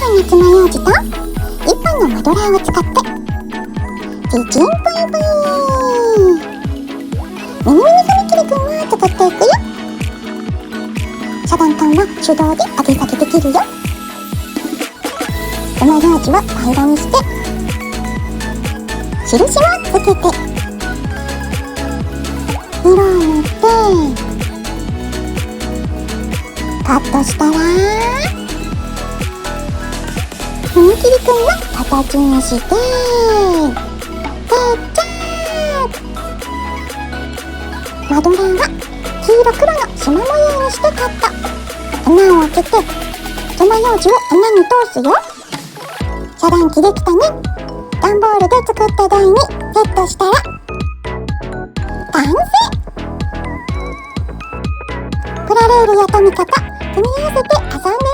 本のつまようじと1本のマドラーを使ってチチンプイプイミニミニ踏切くんを作っていくよ。遮断管は手動で上げ下げできるよ。つまようじを平らにして印をつけて色を塗ってカットしたら踏切くんの形にしてマドラーは黄色黒の縞模様にしてカット。穴を開けてつまようじを穴に通すよ。遮断機できたね。段ボールで作った台にセットしたら完成。プラレールやトミカと組み合わせて遊んで